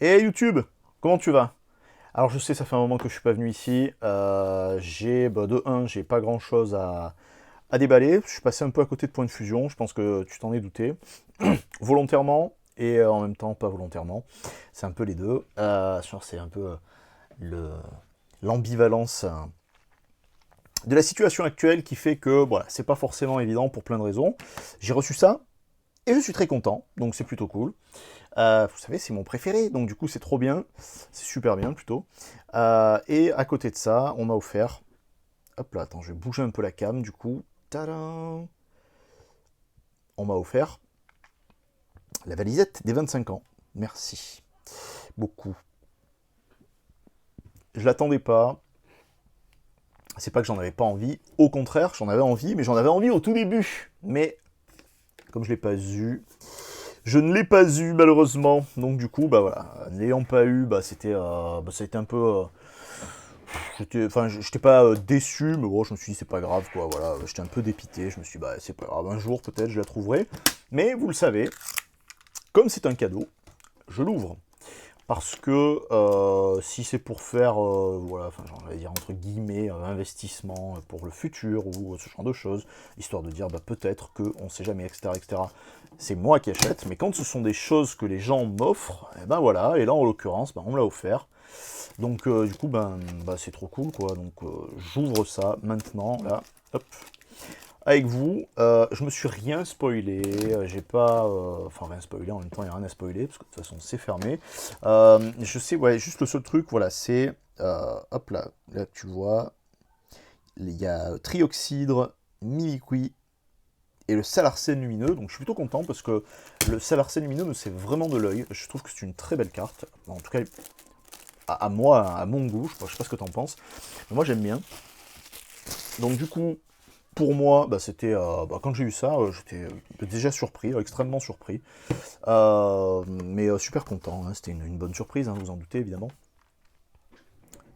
Et YouTube, comment tu vas? Alors je sais, ça fait un moment que je suis pas venu ici. De un, j'ai pas grand chose à déballer. Je suis passé un peu à côté de Point de Fusion. Je pense que tu t'en es douté. Volontairement et en même temps pas volontairement. C'est un peu les deux. C'est un peu le l'ambivalence de la situation actuelle qui fait que voilà, c'est pas forcément évident pour plein de raisons. J'ai reçu ça et je suis très content, donc c'est plutôt cool. Vous savez, c'est mon préféré, donc du coup c'est trop bien, c'est super bien plutôt. Et à côté de ça, on m'a offert, hop là, attends, je vais bouger un peu la cam du coup. Tadam. On m'a offert la valisette des 25 ans. Merci beaucoup. Je l'attendais pas. C'est pas que j'en avais pas envie, au contraire, j'en avais envie, mais j'en avais envie au tout début. Mais comme je l'ai pas eu, je ne l'ai pas eu malheureusement. Donc du coup, bah voilà, n'ayant pas eu, ça a été un peu j'étais pas déçu, mais bon, je me suis dit c'est pas grave quoi, voilà, j'étais un peu dépité, je me suis dit bah c'est pas grave, un jour peut-être je la trouverai. Mais vous le savez, comme c'est un cadeau, je l'ouvre. Parce que si c'est pour faire, voilà, enfin j'allais dire entre guillemets, investissement pour le futur ou ce genre de choses, histoire de dire bah peut-être que on sait jamais, etc., etc. C'est moi qui achète, mais quand ce sont des choses que les gens m'offrent, et ben voilà, et là en l'occurrence, on me l'a offert. Donc du coup, c'est trop cool, quoi. Donc j'ouvre ça maintenant, là, hop, avec vous. Je me suis rien spoilé, j'ai pas... Enfin, rien spoilé, en même temps, il n'y a rien à spoiler, parce que de toute façon, c'est fermé. Je sais, ouais, juste le seul truc, voilà, c'est... hop là, là, tu vois, il y a Trioxydre, Mimikwi et le Salarsène lumineux, donc je suis plutôt content parce que le Salarsène lumineux me c'est vraiment de l'œil. Je trouve que c'est une très belle carte. En tout cas, à moi, à mon goût, je sais pas ce que t'en penses, mais moi j'aime bien. Donc du coup, pour moi, c'était quand j'ai eu ça, j'étais déjà surpris, extrêmement surpris, mais super content. Hein, c'était une bonne surprise, hein, vous en doutez évidemment.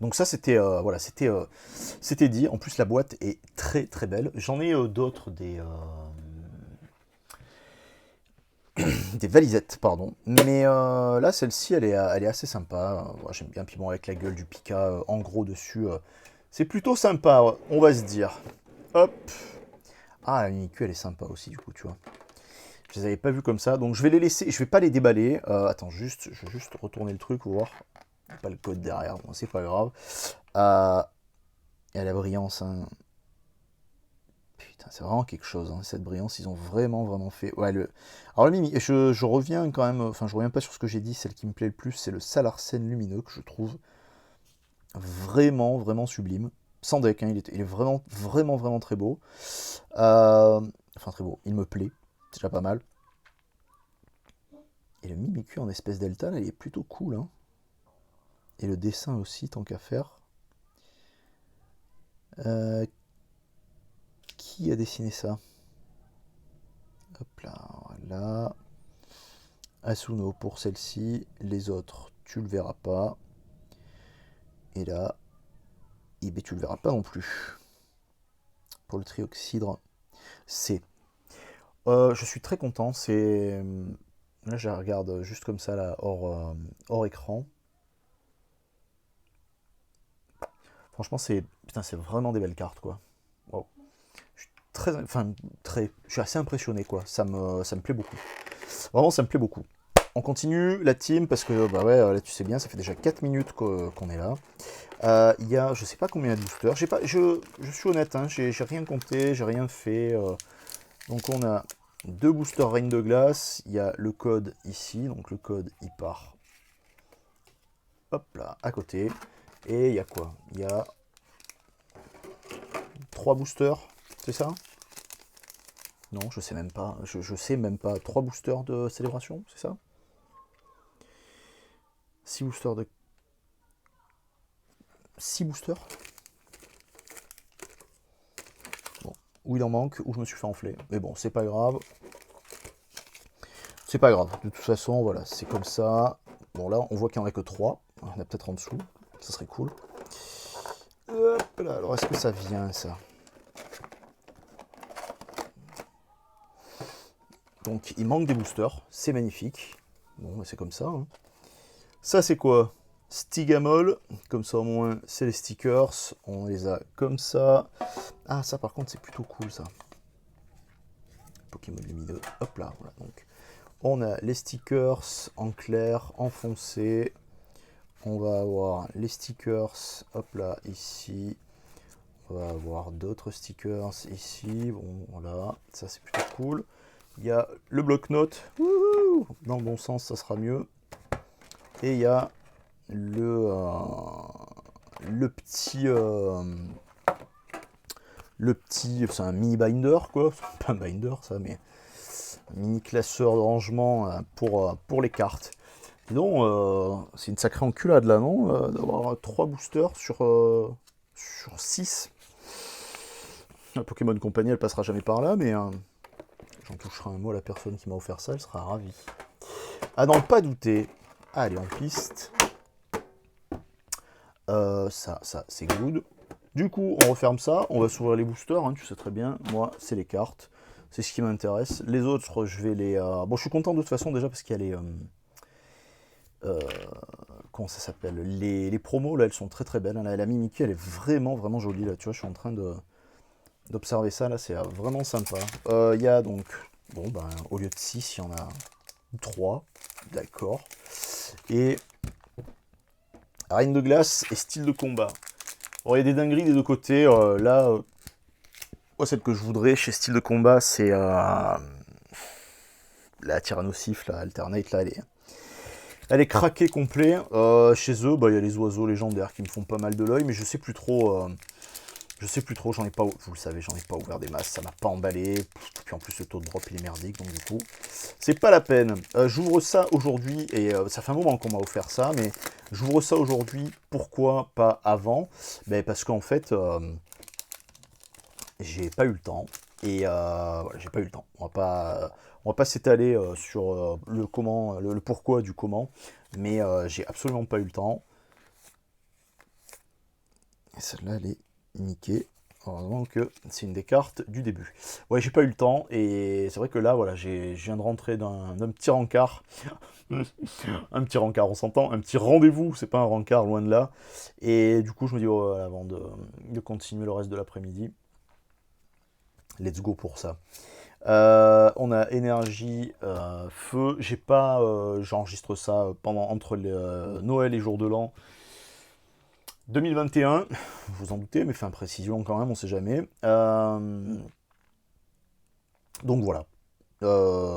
Donc ça c'était voilà, c'était dit. En plus la boîte est très très belle. J'en ai d'autres des valisettes, pardon. Mais là celle-ci elle est assez sympa. Voilà, j'aime bien. Puis bon avec la gueule du Pika en gros dessus, c'est plutôt sympa, on va se dire. Hop. Ah, la mini elle est sympa aussi, du coup, tu vois. Je les avais pas vus comme ça, donc je vais les laisser, je vais pas les déballer. Attends, je vais juste retourner le truc, pour voir. Pas le code derrière, bon, c'est pas grave. Euh, et la brillance, hein. Putain, c'est vraiment quelque chose, hein, cette brillance, ils ont vraiment, vraiment fait. Ouais, alors, le Mimi, je reviens quand même, enfin, je reviens pas sur ce que j'ai dit, celle qui me plaît le plus, c'est le Salarsène lumineux, que je trouve vraiment, vraiment sublime. Sans deck, hein, il est vraiment, vraiment, vraiment très beau. Enfin, très beau, il me plaît, c'est déjà pas mal. Et le Mimikyu en espèce delta, là, il est plutôt cool. Hein. Et le dessin aussi, tant qu'à faire. Euh, qui a dessiné ça? Hop là, voilà. Asuno pour celle-ci. Les autres, tu le verras pas. Et là, tu le verras pas non plus. Pour le trioxydre C. Je suis très content. C'est là, je regarde juste comme ça, là, hors écran. Franchement, c'est vraiment des belles cartes, quoi. Wow. Je suis assez impressionné, quoi. Ça me plaît beaucoup. Vraiment, ça me plaît beaucoup. On continue la team parce que, bah ouais, là tu sais bien, ça fait déjà 4 minutes qu'on est là. Il y a, je sais pas combien de boosters. Je suis honnête, hein, j'ai rien compté, j'ai rien fait. Donc on a 2 boosters Reine de Glace. Il y a le code ici, donc le code il part. Hop là, à côté. Et il y a quoi? Il y a 3 boosters, c'est ça? Non, je sais même pas. Je sais même pas. 3 boosters de célébration, c'est ça? 6 boosters de. 6 boosters? Bon. Ou il en manque, ou je me suis fait enfler. Mais bon, c'est pas grave. C'est pas grave. De toute façon, voilà, c'est comme ça. Bon, là, on voit qu'il n'y en a que 3. On a peut-être en dessous. Ça serait cool. Hop là, alors est-ce que ça vient, ça? Donc, il manque des boosters. C'est magnifique. Bon, c'est comme ça. Hein. Ça, c'est quoi? Stigamol. Comme ça, au moins, c'est les stickers. On les a comme ça. Ah, ça, par contre, c'est plutôt cool, ça. Pokémon lumineux. Hop là, voilà. Donc, on a les stickers en clair, en foncé. On va avoir les stickers, hop là, ici. On va avoir d'autres stickers ici. Bon, voilà, ça c'est plutôt cool. Il y a le bloc-notes. Dans le bon sens, ça sera mieux. Et il y a le petit... c'est un mini binder, quoi. C'est pas un binder, ça, mais un mini classeur de rangement pour les cartes. Dis donc, c'est une sacrée enculade là, non? D'avoir 3 boosters sur 6. La Pokémon Company, elle passera jamais par là, mais j'en toucherai un mot à la personne qui m'a offert ça, elle sera ravie. À n'en pas douter, allez, en piste. Ça c'est good. Du coup, on referme ça, on va s'ouvrir les boosters, hein, tu sais très bien. Moi, c'est les cartes, c'est ce qui m'intéresse. Les autres, je vais les... Bon, je suis content de toute façon déjà parce qu'il y a les... comment ça s'appelle, les promos là, elles sont très très belles. La Mimikyu, elle est vraiment vraiment jolie là, tu vois, je suis en train d'observer ça là, c'est vraiment sympa. Il y a donc, bon ben, au lieu de 6, il y en a 3, d'accord. Et Reine de glace et style de combat. Bon, il y a des dingueries des deux côtés. Là, moi, celle que je voudrais chez style de combat, c'est la Tyrannosif, la Alternate, là, elle est craquée complet. Chez eux, bah, il y a les oiseaux légendaires qui me font pas mal de l'œil, mais je sais plus trop. J'en ai pas, vous le savez, j'en ai pas ouvert des masses, ça m'a pas emballé. Puis en plus, le taux de drop il est merdique, donc du coup, c'est pas la peine. J'ouvre ça aujourd'hui, et ça fait un moment qu'on m'a offert ça, mais j'ouvre ça aujourd'hui. Pourquoi pas avant? Ben, parce qu'en fait, j'ai pas eu le temps. Et voilà, j'ai pas eu le temps. On va pas s'étaler sur le comment, le pourquoi du comment, mais j'ai absolument pas eu le temps. Et celle-là, elle est niquée. Heureusement que c'est une des cartes du début. Ouais, j'ai pas eu le temps, et c'est vrai que là, voilà, je viens de rentrer d'un petit rencard. Un petit rencard, on s'entend, un petit rendez-vous, c'est pas un rencard, loin de là. Et du coup, je me dis, oh, avant de continuer le reste de l'après-midi, let's go pour ça. On a énergie, feu. J'ai pas, j'enregistre ça entre Noël et jour de l'an 2021. Vous en doutez, mais fin précision quand même, on sait jamais. Donc voilà.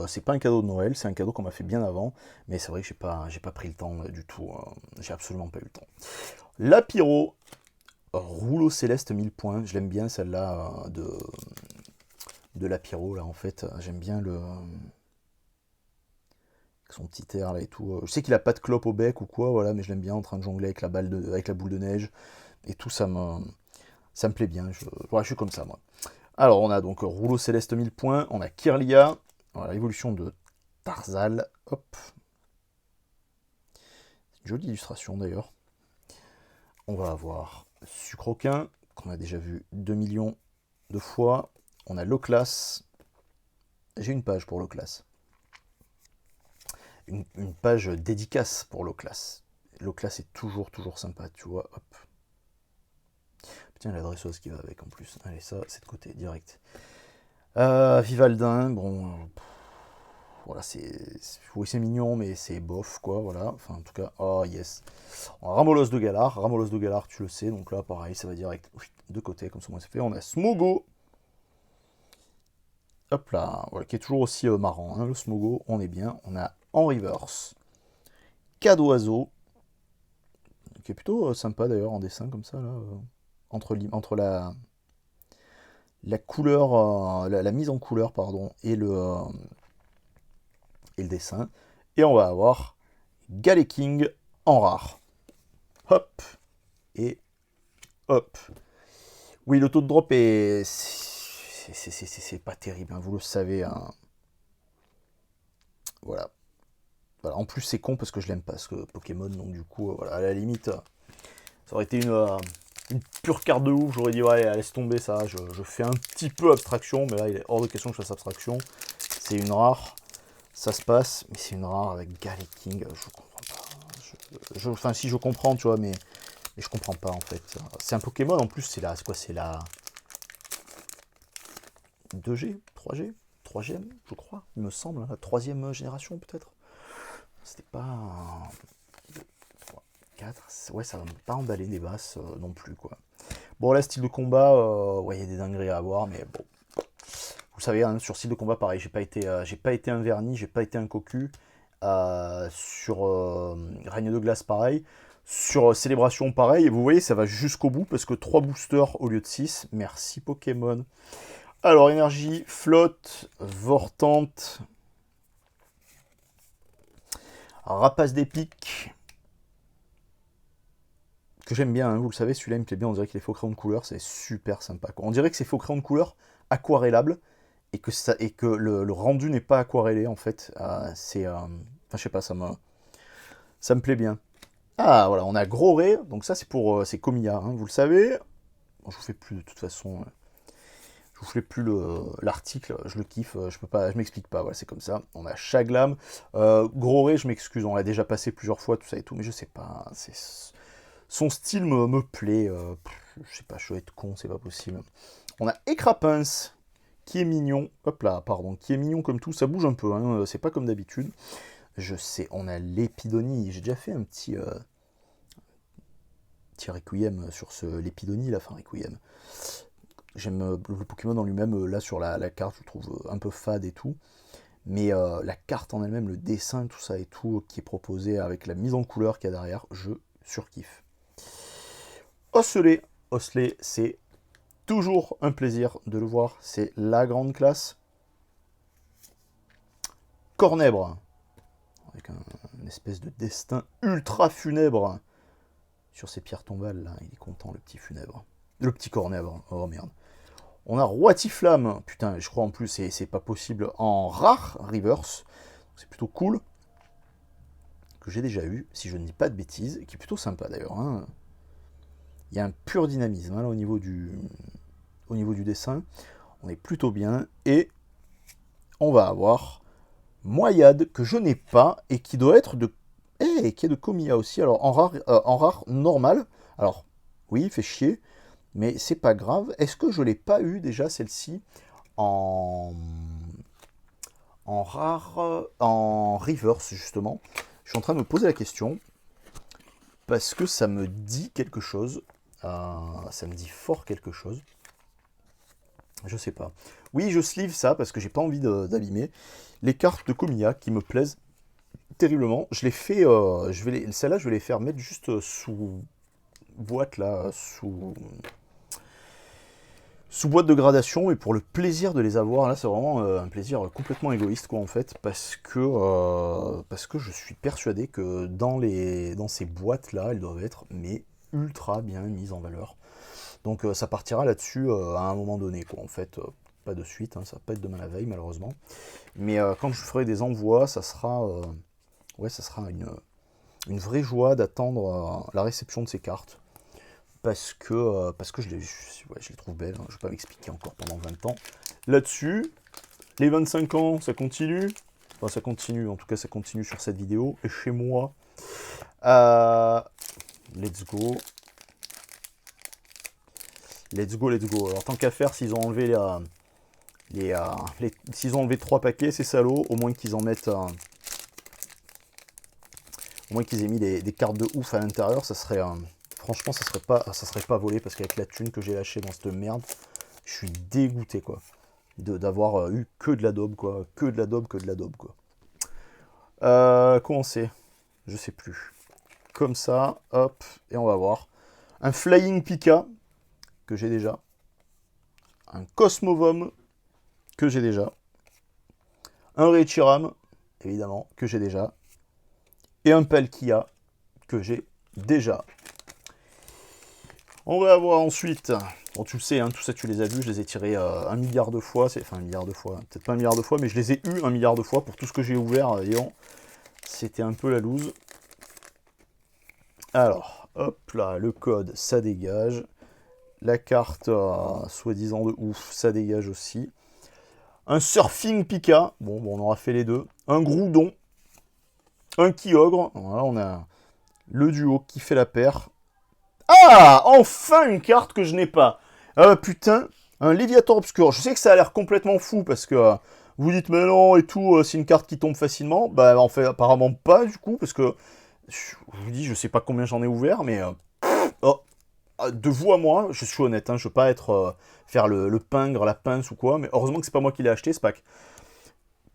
C'est pas un cadeau de Noël, c'est un cadeau qu'on m'a fait bien avant, mais c'est vrai que j'ai pas pris le temps du tout. J'ai absolument pas eu le temps. La Pyro, rouleau céleste 1000 points. Je l'aime bien celle-là de la Pyro là en fait. J'aime bien son petit air là et tout. Je sais qu'il a pas de clope au bec ou quoi, voilà, mais je l'aime bien en train de jongler avec avec la boule de neige et tout, ça me plaît bien. Ouais, je suis comme ça moi. Alors on a donc rouleau céleste 1000 points, on a Kirlia, voilà, évolution de Tarzal, hop. C'est une jolie illustration d'ailleurs. On va avoir Sucroquin, qu'on a déjà vu 2 millions de fois. On a Loclas. J'ai une page pour Loclas. Une page dédicace pour Loclas. Loclas est toujours sympa, tu vois, hop. Tiens, la dresseuse qui va avec en plus. Allez, ça, c'est de côté, direct. Vivaldin, bon... voilà, oui, c'est mignon, mais c'est bof, quoi, voilà. Enfin, en tout cas, oh, yes. Ramolos de Galar, tu le sais, donc là, pareil, ça va direct de côté, comme ça, moi, c'est fait. On a Smogo. Hop là, voilà, qui est toujours aussi marrant, hein, le Smogo, on est bien. On a en reverse Cadoiseau, qui est plutôt sympa d'ailleurs en dessin comme ça, là, entre la couleur, la mise en couleur, pardon, et le dessin. Et on va avoir Galeking en rare. Hop, et hop. Oui, le taux de drop est... c'est pas terrible, hein, vous le savez. Hein. Voilà. Voilà. En plus, c'est con parce que je l'aime pas, ce Pokémon. Donc, du coup, voilà, à la limite, ça aurait été une pure carte de ouf. J'aurais dit, ouais, laisse tomber ça. Je fais un petit peu abstraction, mais là, il est hors de question que je fasse abstraction. C'est une rare. Ça se passe, mais c'est une rare avec Galeking. Je comprends pas. Enfin, si je comprends, tu vois, mais je comprends pas, en fait. C'est un Pokémon, en plus, c'est quoi? C'est la 2G, 3G, 3G, je crois, il me semble, hein, la troisième génération, peut-être. C'était pas... 2, 3, 4... Ouais, ça va pas emballer des basses non plus, quoi. Bon, là, style de combat, ouais, il y a des dingueries à avoir, mais bon. Vous savez, hein, sur style de combat, pareil, j'ai pas été un vernis, j'ai pas été un cocu. Sur Règne de glace, pareil. Sur Célébration, pareil. Et vous voyez, ça va jusqu'au bout, parce que 3 boosters au lieu de 6. Merci Pokémon. Alors, énergie, flotte, vortante, rapace d'épique, que j'aime bien, hein, vous le savez, celui-là il me plaît bien, on dirait qu'il est faux crayon de couleur, c'est super sympa, quoi. On dirait que c'est faux crayon de couleur aquarellables, et que le rendu n'est pas aquarellé, en fait. Enfin, je sais pas, ça me plaît bien. Ah, voilà, on a Gros Ré, donc ça c'est Comiya, hein, vous le savez. Bon, je vous fais plus, de toute façon... Je vous fais plus l'article, je le kiffe, je peux pas, je m'explique pas, voilà, c'est comme ça. On a Chaglam, Gros Ré, je m'excuse, on l'a déjà passé plusieurs fois, tout ça et tout, mais je sais pas, son style me plaît, je sais pas, je dois être con, c'est pas possible. On a Écrapince, qui est mignon, hop là, pardon, qui est mignon comme tout, ça bouge un peu, hein, c'est pas comme d'habitude. Je sais, on a l'Épidonie, j'ai déjà fait un petit Requiem sur l'Épidonie, là, enfin Requiem. J'aime le Pokémon en lui-même, là sur la carte, je le trouve un peu fade et tout. Mais la carte en elle-même, le dessin, tout ça et tout, qui est proposé avec la mise en couleur qu'il y a derrière, je surkiffe. Osselet, c'est toujours un plaisir de le voir, c'est la grande classe. Cornèbre, avec une espèce de destin ultra funèbre sur ses pierres tombales, là, il est content le petit funèbre. Le petit Cornèbre, oh merde. On a Roitiflamme, putain, je crois en plus, c'est pas possible, en rare reverse, c'est plutôt cool, que j'ai déjà eu, si je ne dis pas de bêtises, et qui est plutôt sympa d'ailleurs. Hein. Il y a un pur dynamisme hein, là, au niveau du dessin, on est plutôt bien, et on va avoir Moyade, que je n'ai pas, et qui doit être de... qui est de Comiya aussi, alors en rare normal, alors oui, il fait chier, mais c'est pas grave. Est-ce que je l'ai pas eu déjà celle-ci en rare, en reverse justement? Je suis en train de me poser la question parce que ça me dit quelque chose. Ça me dit fort quelque chose. Je sais pas. Oui, je sleeve ça parce que j'ai pas envie d'abîmer les cartes de Comiya qui me plaisent terriblement. Je les fais, celle-là, je vais les faire mettre juste sous boîte là, sous boîte de gradation, et pour le plaisir de les avoir, là c'est vraiment un plaisir complètement égoïste quoi en fait, parce que je suis persuadé que dans ces boîtes là, elles doivent être mais ultra bien mises en valeur. Donc ça partira là-dessus à un moment donné quoi en fait, pas de suite, hein, ça va pas être demain la veille malheureusement, mais quand je ferai des envois, ça sera une vraie joie d'attendre la réception de ces cartes. Parce que je les trouve belles, hein. Je ne vais pas m'expliquer encore pendant 20 ans. Là-dessus, les 25 ans, ça continue. Enfin, ça continue, en tout cas, ça continue sur cette vidéo. Et chez moi, let's go. Let's go, let's go. Alors, tant qu'à faire, s'ils ont enlevé s'ils ont enlevé 3 paquets, c'est salaud. Au moins qu'ils en mettent... au moins qu'ils aient mis des cartes de ouf à l'intérieur, ça serait... Franchement, ça serait pas volé, parce qu'avec la thune que j'ai lâchée dans cette merde, je suis dégoûté, quoi. D'avoir eu que de la daube, quoi. Que de la daube, quoi. Comment c'est? Je sais plus. Comme ça, hop, et on va voir. Un Flying Pika, que j'ai déjà. Un Cosmovom, que j'ai déjà. Un Reshiram, évidemment, que j'ai déjà. Et un Palkia, que j'ai déjà. On va avoir ensuite, bon tu le sais, hein, tout ça tu les as vus, je les ai tirés 1 milliard de fois, enfin 1 milliard de fois, peut-être pas 1 milliard de fois, mais je les ai eus 1 milliard de fois pour tout ce que j'ai ouvert, c'était un peu la loose. Alors, hop là, le code, ça dégage. La carte, soi-disant de ouf, ça dégage aussi. Un Surfing Pika, bon on aura fait les deux. Un Groudon, un Kyogre, voilà, on a Le duo qui fait la paire. Ah, enfin une carte que je n'ai pas. Ah putain, un Léviator obscur. Je sais que ça a l'air complètement fou parce que vous dites mais non et tout, c'est une carte qui tombe facilement. Bah en fait apparemment pas du coup parce que je vous dis je sais pas combien j'en ai ouvert mais oh, de vous à moi, je suis honnête, hein, je veux pas être faire le pingre, la pince ou quoi, mais heureusement que c'est pas moi qui l'ai acheté ce pack.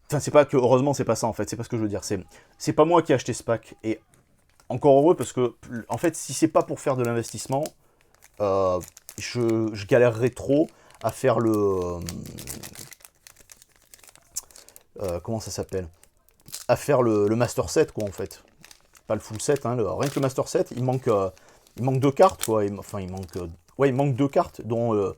Enfin c'est pas que heureusement c'est pas ça en fait, c'est pas ce que je veux dire, c'est pas moi qui ai acheté ce pack et encore heureux parce que en fait si c'est pas pour faire de l'investissement, euh, je galérerais trop à faire comment ça s'appelle, à faire le master set quoi en fait, pas le full set, hein, rien que le master set, il manque deux cartes quoi, enfin il manque ouais il manque deux cartes dont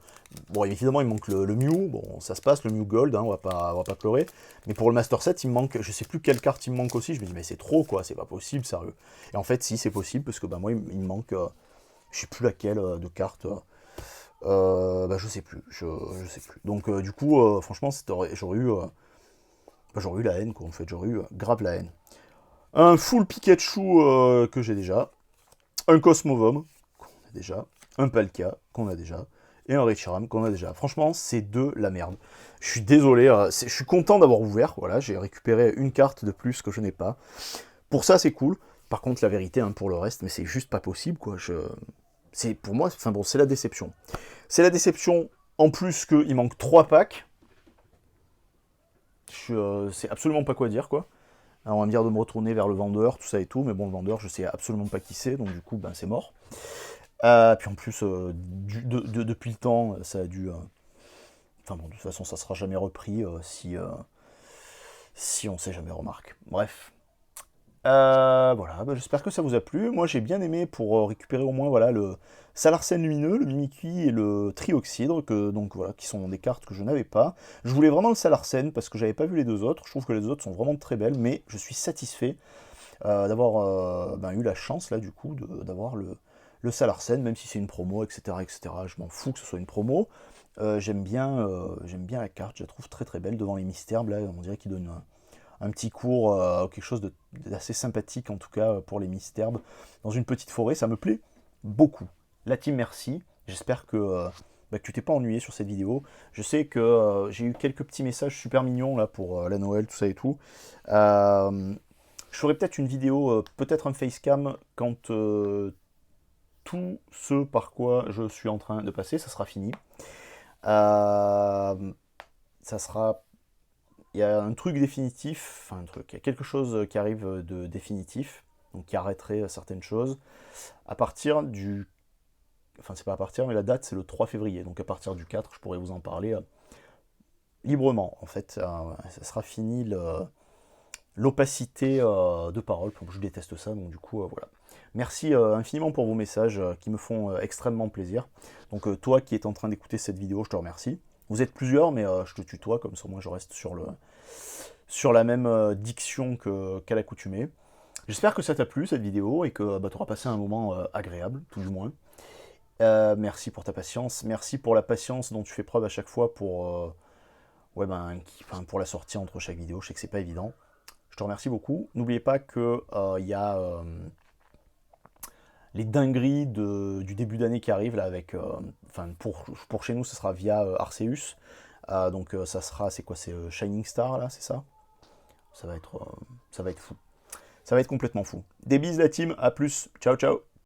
bon évidemment il manque le Mew, bon ça se passe, le Mew Gold, hein, on va pas pleurer, mais pour le master set il me manque, je sais plus quelle carte il me manque aussi, je me dis mais c'est trop quoi, c'est pas possible sérieux, et en fait si c'est possible parce que bah moi il me manque je sais plus laquelle de carte. Bah, je sais plus, je sais plus. Donc du coup, franchement, j'aurais eu la haine quoi. En fait, j'aurais eu grave la haine. Un full Pikachu que j'ai déjà, un Cosmovom qu'on a déjà, un Palkia qu'on a déjà, et un Reshiram qu'on a déjà. Franchement, c'est de la merde. Je suis désolé, je suis content d'avoir ouvert. Voilà, j'ai récupéré une carte de plus que je n'ai pas. Pour ça, c'est cool. Par contre, la vérité, hein, pour le reste, mais c'est juste pas possible quoi. C'est pour moi, enfin bon, c'est la déception. C'est la déception, en plus qu'il manque 3 packs. Je sais absolument pas quoi dire, quoi. Alors, on va me dire de me retourner vers le vendeur, tout ça et tout, mais bon, le vendeur, je sais absolument pas qui c'est, donc du coup, ben, c'est mort. Puis en plus, depuis le temps, ça a dû... Enfin bon, de toute façon, ça sera jamais repris si on sait jamais remarque. Bref. Voilà, bah, j'espère que ça vous a plu. Moi j'ai bien aimé pour récupérer au moins voilà, le Salarsen lumineux, le Mimikyu et le Trioxydre, donc, voilà, qui sont des cartes que je n'avais pas. Je voulais vraiment le Salarsen parce que j'avais pas vu les deux autres. Je trouve que les deux autres sont vraiment très belles, mais je suis satisfait d'avoir ben, eu la chance là du coup d'avoir le Salarsen, même si c'est une promo, etc., etc. Je m'en fous que ce soit une promo. J'aime bien la carte, je la trouve très très belle devant les mystères. Là, on dirait qu'il donne un petit cours, quelque chose d'assez sympathique en tout cas pour les Misterbes, dans une petite forêt, ça me plaît beaucoup. La team merci, j'espère que tu t'es pas ennuyé sur cette vidéo. Je sais que j'ai eu quelques petits messages super mignons là pour la Noël, tout ça et tout. Je ferai peut-être une vidéo, peut-être un facecam quand tout ce par quoi je suis en train de passer, ça sera fini. Ça sera il y a un truc définitif, enfin un truc, il y a quelque chose qui arrive de définitif, donc qui arrêterait certaines choses, à partir du... Enfin c'est pas à partir, mais la date c'est le 3 février, donc à partir du 4 je pourrais vous en parler librement, en fait, ça sera fini l'opacité de parole, je déteste ça, donc du coup voilà. Merci infiniment pour vos messages qui me font extrêmement plaisir. Donc toi qui es en train d'écouter cette vidéo, je te remercie. Vous êtes plusieurs, mais je te tutoie, comme ça moi je reste sur la même diction qu'à l'accoutumée. J'espère que ça t'a plu cette vidéo et que tu auras passé un moment agréable, tout du moins. Merci pour ta patience, merci pour la patience dont tu fais preuve à chaque fois ouais, pour la sortie entre chaque vidéo. Je sais que c'est pas évident. Je te remercie beaucoup. N'oubliez pas que y a les dingueries du début d'année qui arrivent là avec, pour chez nous, ce sera via Arceus. Donc ça sera, c'est quoi, c'est Shining Star là, c'est ça. Ça va être fou. Ça va être complètement fou. Des bises la team, à plus, ciao ciao.